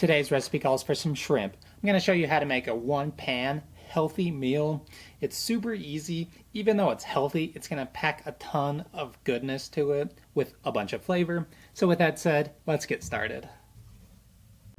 Today's recipe calls for some shrimp. I'm going to show you how to make a one-pan healthy meal. It's super easy. Even though it's healthy, it's going to pack a ton of goodness to it with a bunch of flavor. So with that said, let's get started.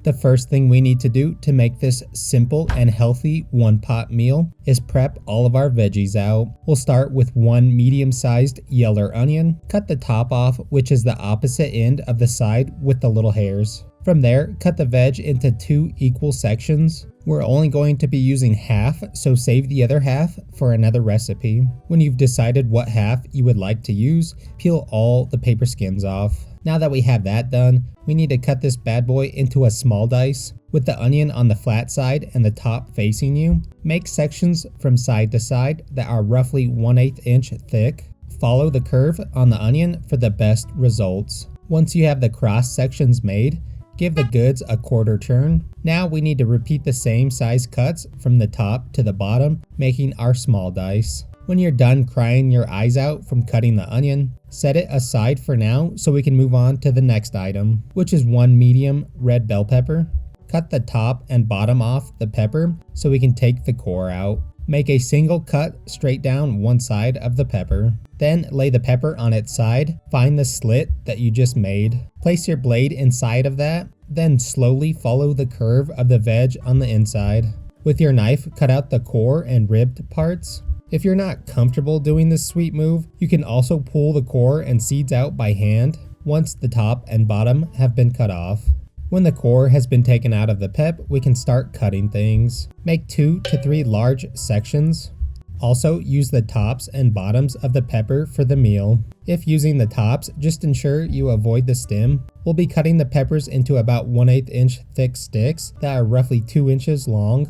The first thing we need to do to make this simple and healthy one-pot meal is prep all of our veggies out. We'll start with one medium-sized yellow onion. Cut the top off, which is the opposite end of the side with the little hairs. From there, cut the veg into 2 equal sections. We're only going to be using half, so save the other half for another recipe. When you've decided what half you would like to use, peel all the paper skins off. Now that we have that done, we need to cut this bad boy into a small dice, with the onion on the flat side and the top facing you. Make sections from side to side that are roughly 1/8 inch thick. Follow the curve on the onion for the best results. Once you have the cross sections made, give the goods a quarter turn. Now we need to repeat the same size cuts from the top to the bottom, making our small dice. When you're done crying your eyes out from cutting the onion, set it aside for now so we can move on to the next item, which is one medium red bell pepper. Cut the top and bottom off the pepper so we can take the core out. Make a single cut straight down one side of the pepper. Then lay the pepper on its side. Find the slit that you just made. Place your blade inside of that. Then slowly follow the curve of the veg on the inside. With your knife, cut out the core and ribbed parts. If you're not comfortable doing this sweet move, you can also pull the core and seeds out by hand once the top and bottom have been cut off. When the core has been taken out of the pep, we can start cutting things. Make 2 to 3 large sections. Also, use the tops and bottoms of the pepper for the meal. If using the tops, just ensure you avoid the stem. We'll be cutting the peppers into about 1/8 inch thick sticks that are roughly 2 inches long.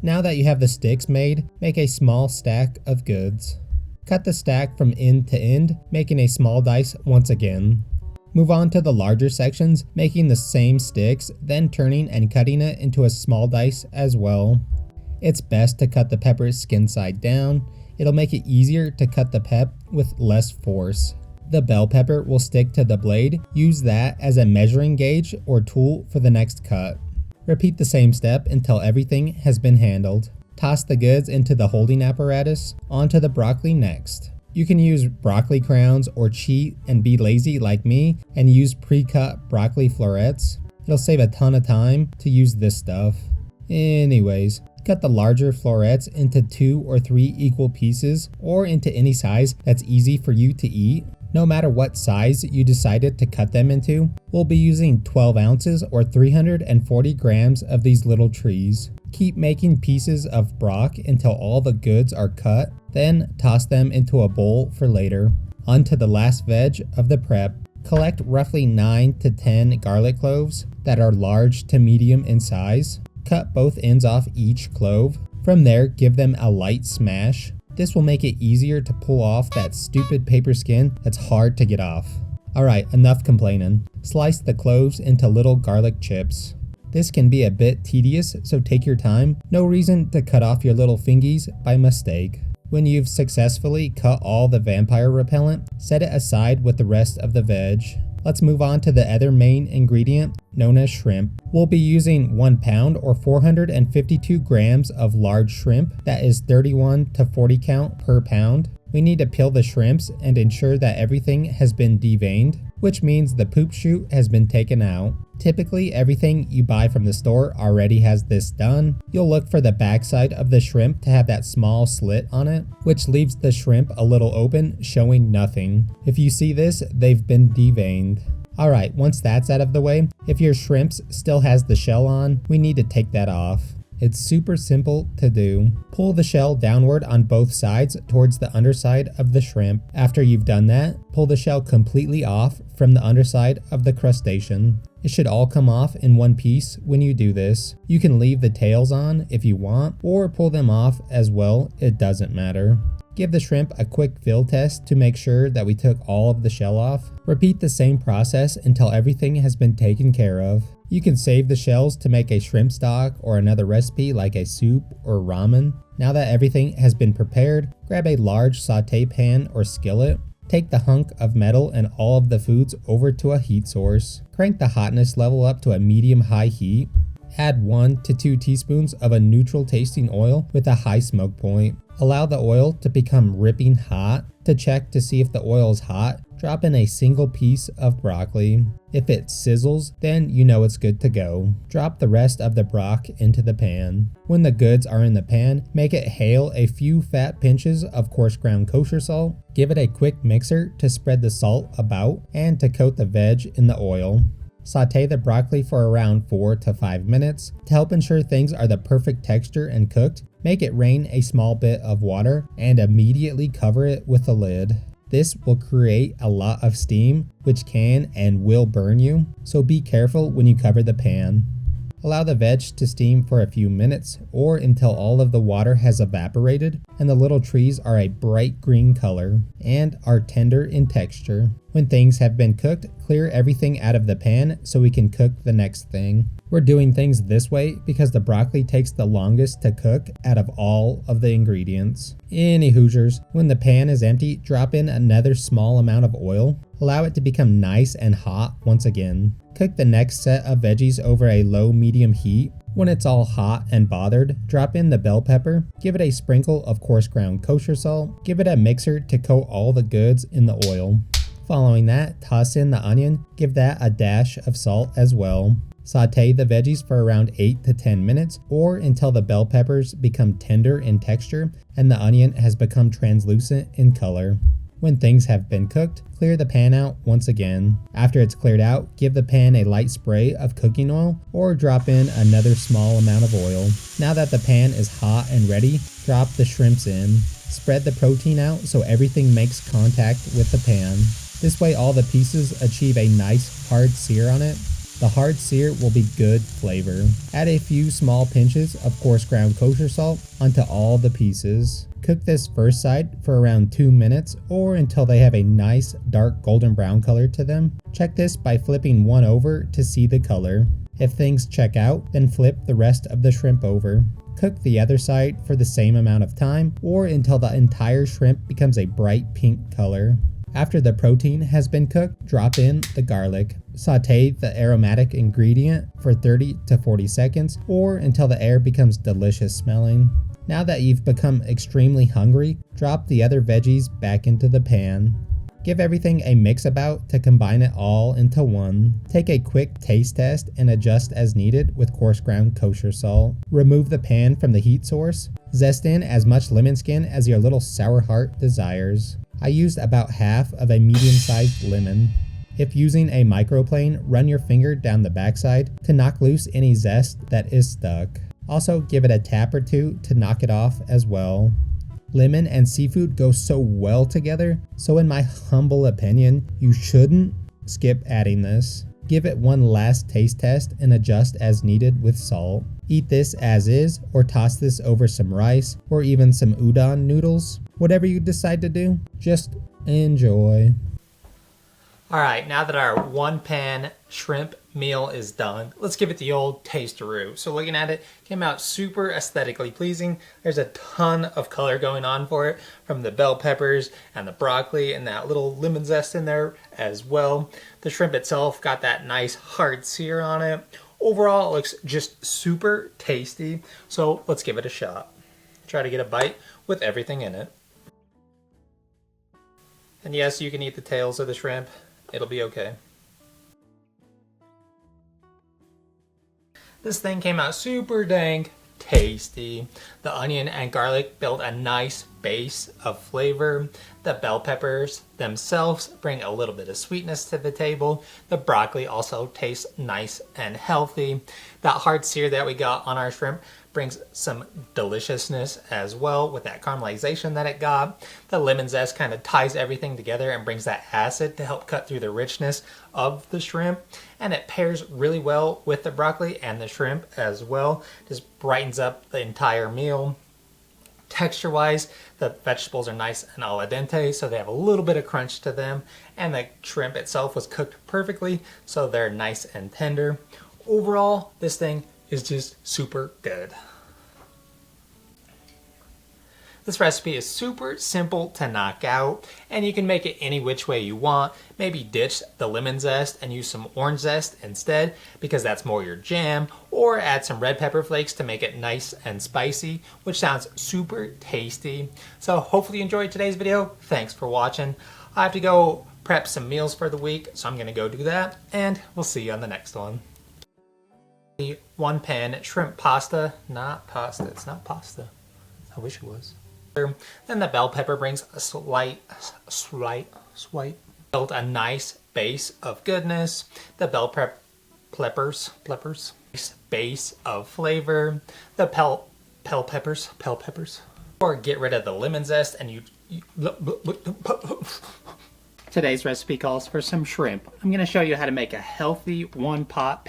Now that you have the sticks made, make a small stack of goods. Cut the stack from end to end, making a small dice once again. Move on to the larger sections, making the same sticks, then turning and cutting it into a small dice as well. It's best to cut the peppers skin side down. It'll make it easier to cut the pep with less force. The bell pepper will stick to the blade. Use that as a measuring gauge or tool for the next cut. Repeat the same step until everything has been handled. Toss the goods into the holding apparatus. Onto the broccoli next. You can use broccoli crowns or cheat and be lazy like me and use pre-cut broccoli florets. It'll save a ton of time to use this stuff. Anyways, cut the larger florets into 2 or 3 equal pieces or into any size that's easy for you to eat. No matter what size you decided to cut them into, we'll be using 12 ounces or 340 grams of these little trees. Keep making pieces of brock until all the goods are cut, then toss them into a bowl for later. On to the last veg of the prep. Collect roughly 9 to 10 garlic cloves that are large to medium in size. Cut both ends off each clove. From there, give them a light smash. This will make it easier to pull off that stupid paper skin that's hard to get off. Alright, enough complaining. Slice the cloves into little garlic chips. This can be a bit tedious, so take your time. No reason to cut off your little fingies by mistake. When you've successfully cut all the vampire repellent, set it aside with the rest of the veg. Let's move on to the other main ingredient, known as shrimp. We'll be using 1 pound or 452 grams of large shrimp. That is 31 to 40 count per pound. We need to peel the shrimps and ensure that everything has been deveined, which means the poop chute has been taken out. Typically, everything you buy from the store already has this done. You'll look for the backside of the shrimp to have that small slit on it, which leaves the shrimp a little open, showing nothing. If you see this, they've been deveined. Alright, once that's out of the way, if your shrimps still has the shell on, we need to take that off. It's super simple to do. Pull the shell downward on both sides towards the underside of the shrimp. After you've done that, pull the shell completely off from the underside of the crustacean. It should all come off in one piece when you do this. You can leave the tails on if you want, or pull them off as well, it doesn't matter. Give the shrimp a quick fill test to make sure that we took all of the shell off. Repeat the same process until everything has been taken care of. You can save the shells to make a shrimp stock or another recipe like a soup or ramen. Now that everything has been prepared, grab a large saute pan or skillet. Take the hunk of metal and all of the foods over to a heat source. Crank the hotness level up to a medium-high heat. Add 1 to 2 teaspoons of a neutral tasting oil with a high smoke point. Allow the oil to become ripping hot. To check to see if the oil is hot, drop in a single piece of broccoli. If it sizzles, then you know it's good to go. Drop the rest of the brock into the pan. When the goods are in the pan, make it hail a few fat pinches of coarse ground kosher salt. Give it a quick mixer to spread the salt about and to coat the veg in the oil. Sauté the broccoli for around 4 to 5 minutes. To help ensure things are the perfect texture and cooked, make it rain a small bit of water and immediately cover it with a lid. This will create a lot of steam, which can and will burn you, so be careful when you cover the pan. Allow the veg to steam for a few minutes or until all of the water has evaporated and the little trees are a bright green color and are tender in texture. When things have been cooked, clear everything out of the pan so we can cook the next thing. We're doing things this way because the broccoli takes the longest to cook out of all of the ingredients. Any Hoosiers, when the pan is empty, drop in another small amount of oil. Allow it to become nice and hot once again. Cook the next set of veggies over a low-medium heat. When it's all hot and bothered, drop in the bell pepper, give it a sprinkle of coarse ground kosher salt, give it a mixer to coat all the goods in the oil. Following that, toss in the onion, give that a dash of salt as well. Sauté the veggies for around 8 to 10 minutes or until the bell peppers become tender in texture and the onion has become translucent in color. When things have been cooked, clear the pan out once again. After it's cleared out, give the pan a light spray of cooking oil or drop in another small amount of oil. Now that the pan is hot and ready, drop the shrimps in. Spread the protein out so everything makes contact with the pan. This way all the pieces achieve a nice hard sear on it. The hard sear will be good flavor. Add a few small pinches of coarse ground kosher salt onto all the pieces. Cook this first side for around 2 minutes or until they have a nice dark golden brown color to them. Check this by flipping one over to see the color. If things check out, then flip the rest of the shrimp over. Cook the other side for the same amount of time or until the entire shrimp becomes a bright pink color. After the protein has been cooked, drop in the garlic. Sauté the aromatic ingredient for 30 to 40 seconds or until the air becomes delicious smelling. Now that you've become extremely hungry, drop the other veggies back into the pan. Give everything a mix about to combine it all into one. Take a quick taste test and adjust as needed with coarse ground kosher salt. Remove the pan from the heat source. Zest in as much lemon skin as your little sour heart desires. I used about half of a medium-sized lemon. If using a microplane, run your finger down the backside to knock loose any zest that is stuck. Also, give it a tap or two to knock it off as well. Lemon and seafood go so well together, so in my humble opinion, you shouldn't skip adding this. Give it one last taste test and adjust as needed with salt. Eat this as is or toss this over some rice or even some udon noodles. Whatever you decide to do, just enjoy. Alright, now that our one pan shrimp meal is done, let's give it the old taste-a-roo. So looking at it, came out super aesthetically pleasing. There's a ton of color going on for it from the bell peppers and the broccoli and that little lemon zest in there as well. The shrimp itself got that nice hard sear on it. Overall, it looks just super tasty. So let's give it a shot. Try to get a bite with everything in it. And yes, you can eat the tails of the shrimp. It'll be okay. This thing came out super dang tasty. The onion and garlic build a nice base of flavor. The bell peppers themselves bring a little bit of sweetness to the table. The broccoli also tastes nice and healthy. That hard sear that we got on our shrimp brings some deliciousness as well with that caramelization that it got. The lemon zest kind of ties everything together and brings that acid to help cut through the richness of the shrimp. And it pairs really well with the broccoli and the shrimp as well. Just brightens up the entire meal. Texture-wise, the vegetables are nice and al dente, so they have a little bit of crunch to them. And the shrimp itself was cooked perfectly, so they're nice and tender. Overall, this thing is just super good. This recipe is super simple to knock out, and you can make it any which way you want. Maybe ditch the lemon zest and use some orange zest instead, because that's more your jam, or add some red pepper flakes to make it nice and spicy, which sounds super tasty. So hopefully you enjoyed today's video. Thanks for watching. I have to go prep some meals for the week, so I'm gonna go do that, and we'll see you on the next one. 1 pan shrimp pasta, not pasta, it's not pasta. I wish it was. Then the bell pepper brings a slight. Build a nice base of goodness. The bell peppers, base of flavor. The bell peppers. Or get rid of the lemon zest and you Today's recipe calls for some shrimp. I'm going to show you how to make a healthy pan pot.